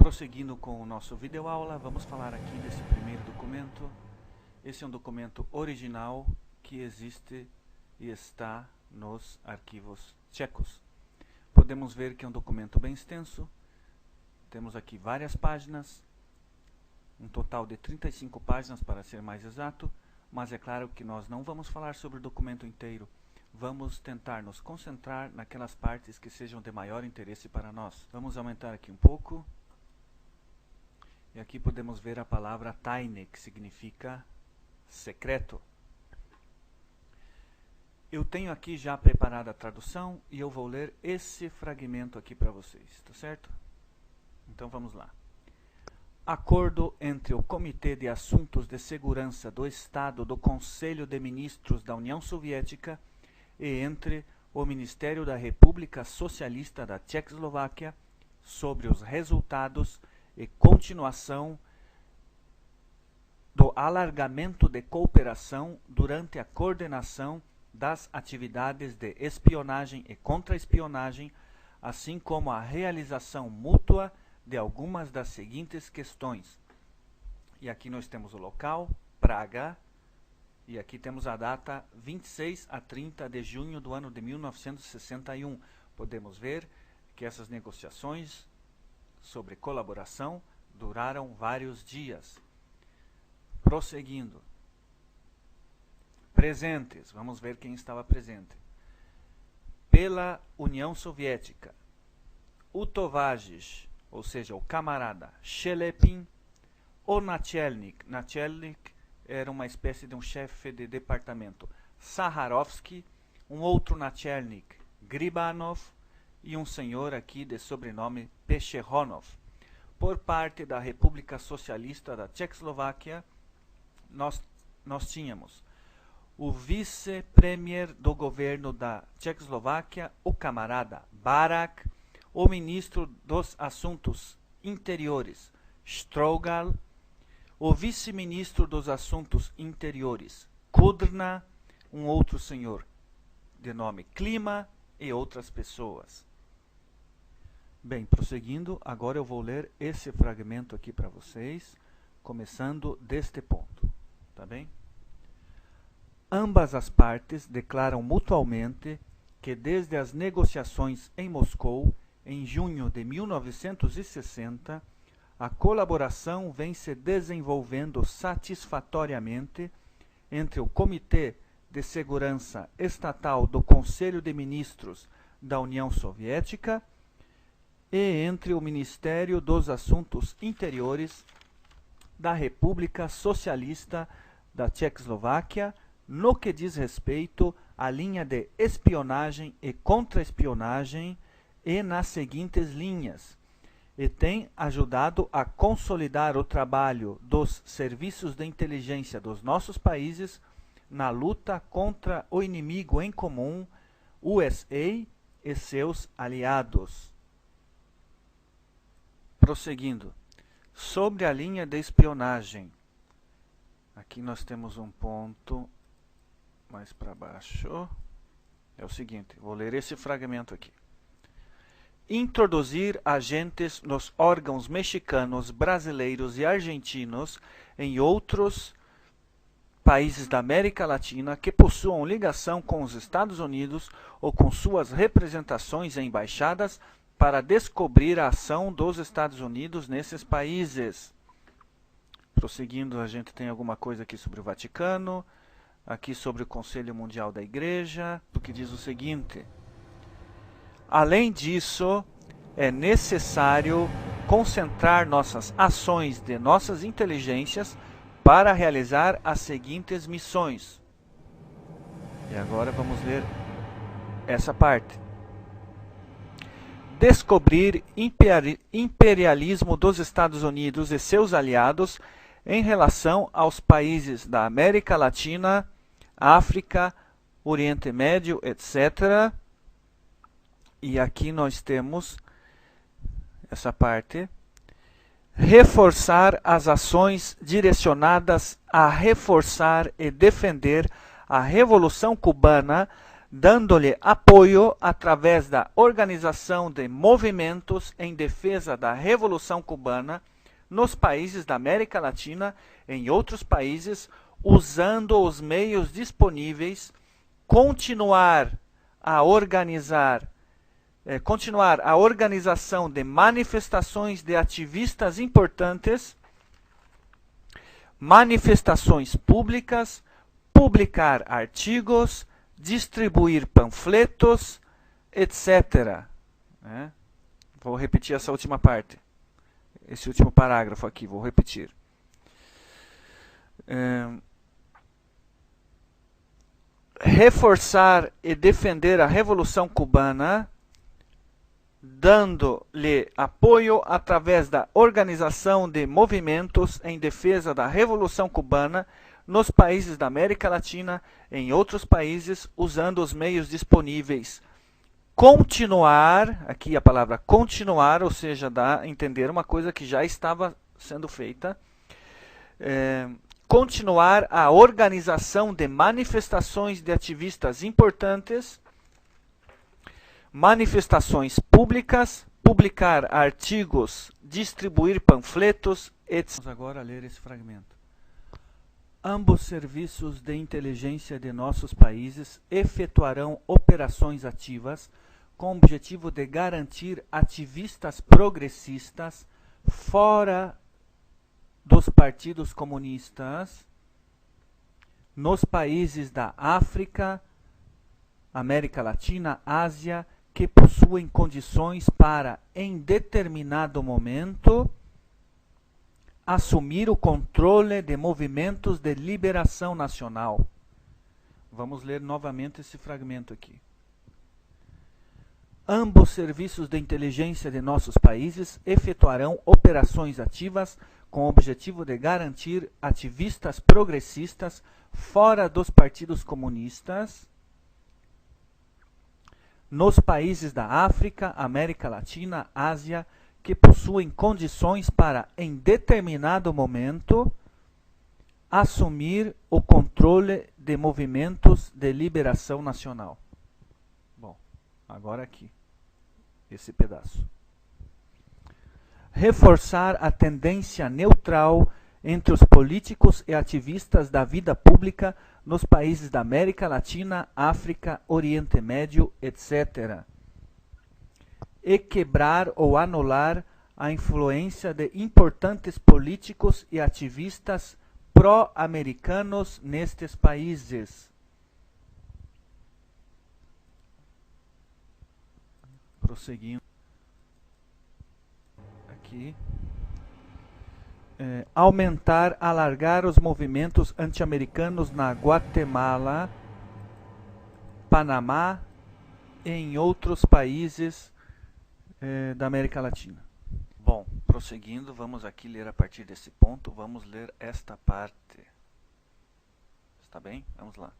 Prosseguindo com o nosso videoaula, vamos falar aqui desse primeiro documento. Esse é um documento original que existe e está nos arquivos tchecos. Podemos ver que é um documento bem extenso. Temos aqui várias páginas, um total de 35 páginas para ser mais exato, mas é claro que nós não vamos falar sobre o documento inteiro. Vamos tentar nos concentrar naquelas partes que sejam de maior interesse para nós. Vamos aumentar aqui um pouco. E aqui podemos ver a palavra tajne, que significa secreto. Eu tenho aqui já preparada a tradução e eu vou ler esse fragmento aqui para vocês, tá certo? Então vamos lá. Acordo entre o Comitê de Assuntos de Segurança do Estado do Conselho de Ministros da União Soviética e entre o Ministério da República Socialista da Tchecoslováquia sobre os resultados e continuação do alargamento de cooperação durante a coordenação das atividades de espionagem e contra-espionagem, assim como a realização mútua de algumas das seguintes questões. E aqui nós temos o local, Praga, e aqui temos a data 26 a 30 de junho do ano de 1961. Podemos ver que essas negociações sobre colaboração duraram vários dias. Prosseguindo. Presentes, vamos ver quem estava presente. Pela União Soviética, o Tovazes, ou seja, o camarada Shelepin, o Nachelnik. Nachelnik era uma espécie de um chefe de departamento. Saharovsky, um outro Nachelnik, Gribanov, e um senhor aqui de sobrenome Pecheronov. Por parte da República Socialista da Tchecoslováquia, nós tínhamos o vice-premier do governo da Tchecoslováquia, o camarada Barak, o ministro dos Assuntos Interiores, Strogal, o vice-ministro dos Assuntos Interiores, Kudrna, um outro senhor de nome Klima e outras pessoas. Bem, prosseguindo, agora eu vou ler esse fragmento aqui para vocês, começando deste ponto, tá bem? Ambas as partes declaram mutualmente que desde as negociações em Moscou, em junho de 1960, a colaboração vem se desenvolvendo satisfatoriamente entre o Comitê de Segurança Estatal do Conselho de Ministros da União Soviética e entre o Ministério dos Assuntos Interiores da República Socialista da Tchecoslováquia, no que diz respeito à linha de espionagem e contra-espionagem e nas seguintes linhas, e tem ajudado a consolidar o trabalho dos serviços de inteligência dos nossos países na luta contra o inimigo em comum, USA e seus aliados. Prosseguindo. Sobre a linha de espionagem. Aqui nós temos um ponto mais para baixo. É o seguinte, vou ler esse fragmento aqui. Introduzir agentes nos órgãos mexicanos, brasileiros e argentinos em outros países da América Latina que possuam ligação com os Estados Unidos ou com suas representações e embaixadas para descobrir a ação dos Estados Unidos nesses países. Prosseguindo, a gente tem alguma coisa aqui sobre o Vaticano, aqui sobre o Conselho Mundial da Igreja, o que diz o seguinte: além disso, é necessário concentrar nossas ações de nossas inteligências para realizar as seguintes missões. E agora vamos ler essa parte. Descobrir imperialismo dos Estados Unidos e seus aliados em relação aos países da América Latina, África, Oriente Médio, etc. E aqui nós temos essa parte. Reforçar as ações direcionadas a reforçar e defender a Revolução Cubana dando-lhe apoio através da organização de movimentos em defesa da Revolução Cubana nos países da América Latina e em outros países, usando os meios disponíveis, continuar a organização de manifestações de ativistas importantes, manifestações públicas, publicar artigos, distribuir panfletos, etc. Vou repetir essa última parte. Esse último parágrafo aqui, vou repetir. Reforçar e defender a Revolução Cubana, dando-lhe apoio através da organização de movimentos em defesa da Revolução Cubana nos países da América Latina e em outros países, usando os meios disponíveis. Continuar, aqui a palavra continuar, ou seja, dá a entender uma coisa que já estava sendo feita. Continuar a organização de manifestações de ativistas importantes, manifestações públicas, publicar artigos, distribuir panfletos, etc. Vamos agora ler esse fragmento. Ambos serviços de inteligência de nossos países efetuarão operações ativas com o objetivo de garantir ativistas progressistas fora dos partidos comunistas nos países da África, América Latina, Ásia, que possuem condições para, em determinado momento, assumir o controle de movimentos de liberação nacional. Vamos ler novamente esse fragmento aqui. Ambos serviços de inteligência de nossos países efetuarão operações ativas com o objetivo de garantir ativistas progressistas fora dos partidos comunistas nos países da África, América Latina, Ásia, que possuem condições para, em determinado momento, assumir o controle de movimentos de liberação nacional. Bom, agora aqui, esse pedaço. Reforçar a tendência neutral entre os políticos e ativistas da vida pública nos países da América Latina, África, Oriente Médio, etc. E quebrar ou anular a influência de importantes políticos e ativistas pró-americanos nestes países. Prosseguindo aqui. Aumentar, alargar os movimentos anti-americanos na Guatemala, Panamá e em outros países da América Latina. Bom, prosseguindo, vamos aqui ler a partir desse ponto, vamos ler esta parte. Está bem? Vamos lá.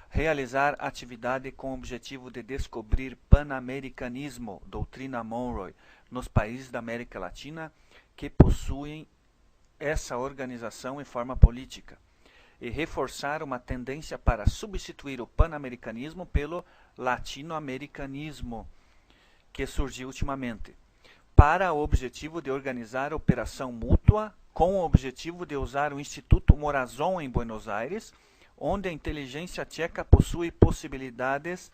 Realizar atividade com o objetivo de descobrir panamericanismo, doutrina Monroe, nos países da América Latina que possuem essa organização e forma política, e reforçar uma tendência para substituir o panamericanismo pelo latino-americanismo, que surgiu ultimamente, para o objetivo de organizar a operação mútua com o objetivo de usar o Instituto Morazon em Buenos Aires, onde a inteligência tcheca possui possibilidades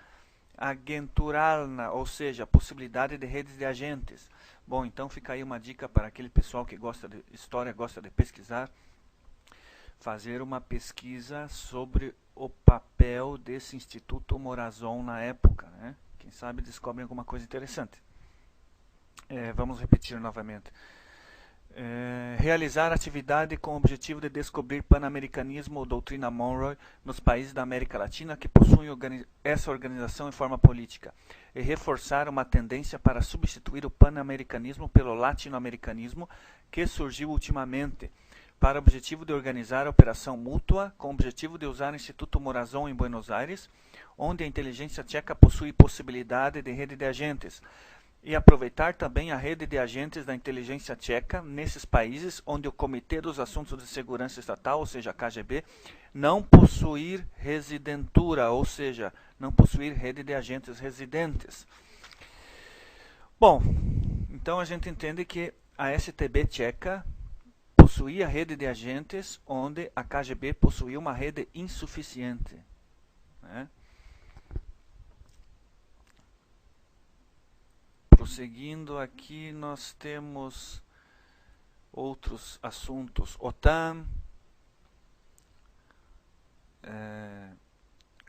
agenturalna, ou seja, possibilidade de redes de agentes. Bom, então fica aí uma dica para aquele pessoal que gosta de história, gosta de pesquisar, fazer uma pesquisa sobre o papel desse Instituto Morazon na época, né? Quem sabe descobrem alguma coisa interessante. Vamos repetir novamente. Realizar atividade com o objetivo de descobrir panamericanismo ou doutrina Monroe nos países da América Latina que possuem essa organização em forma política, e reforçar uma tendência para substituir o panamericanismo pelo latino-americanismo que surgiu ultimamente, para o objetivo de organizar a operação mútua com o objetivo de usar o Instituto Morazon em Buenos Aires, onde a inteligência tcheca possui possibilidade de rede de agentes, e aproveitar também a rede de agentes da inteligência tcheca nesses países onde o Comitê dos Assuntos de Segurança Estatal, ou seja, a KGB, não possuir residentura, ou seja, não possuir rede de agentes residentes. Bom, então a gente entende que a STB tcheca possuía rede de agentes onde a KGB possuía uma rede insuficiente, né? Prosseguindo aqui, nós temos outros assuntos. OTAN,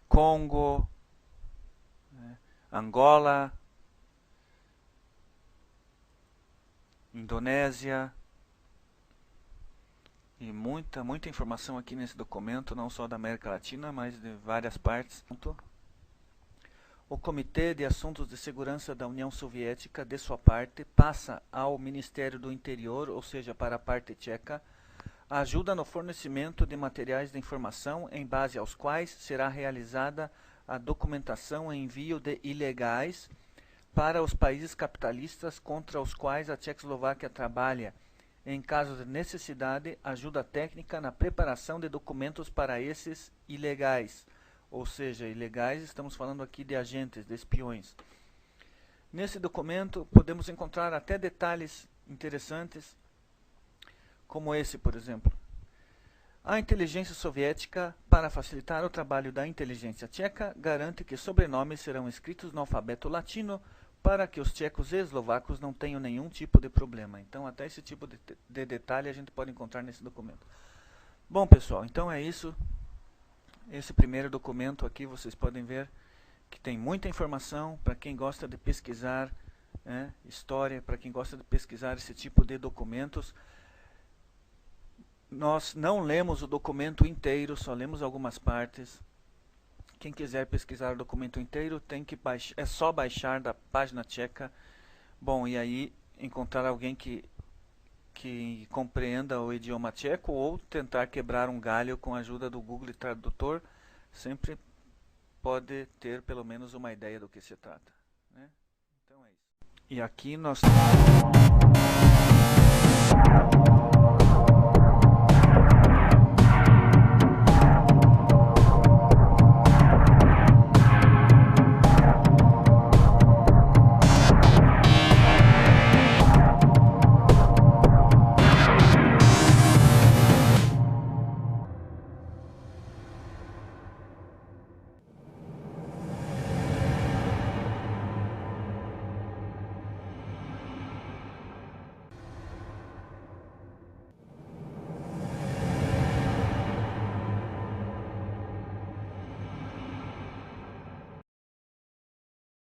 Congo, Angola, Indonésia, e muita informação aqui nesse documento, não só da América Latina, mas de várias partes. O Comitê de Assuntos de Segurança da União Soviética, de sua parte, passa ao Ministério do Interior, ou seja, para a parte tcheca, ajuda no fornecimento de materiais de informação em base aos quais será realizada a documentação e envio de ilegais para os países capitalistas contra os quais a Tchecoslováquia trabalha. Em caso de necessidade, ajuda técnica na preparação de documentos para esses ilegais. Ou seja, ilegais, estamos falando aqui de agentes, de espiões. Nesse documento podemos encontrar até detalhes interessantes, como esse, por exemplo. A inteligência soviética, para facilitar o trabalho da inteligência tcheca, garante que sobrenomes serão escritos no alfabeto latino para que os tchecos e eslovacos não tenham nenhum tipo de problema. Então, até esse tipo de detalhe a gente pode encontrar nesse documento. Bom, pessoal, então é isso. Esse primeiro documento aqui, vocês podem ver que tem muita informação para quem gosta de pesquisar história, para quem gosta de pesquisar esse tipo de documentos. Nós não lemos o documento inteiro, só lemos algumas partes. Quem quiser pesquisar o documento inteiro, é só baixar da página tcheca. Bom, e aí encontrar alguém que compreenda o idioma tcheco, ou tentar quebrar um galho com a ajuda do Google Tradutor, sempre pode ter pelo menos uma ideia do que se trata, né? Então é isso. E aqui nós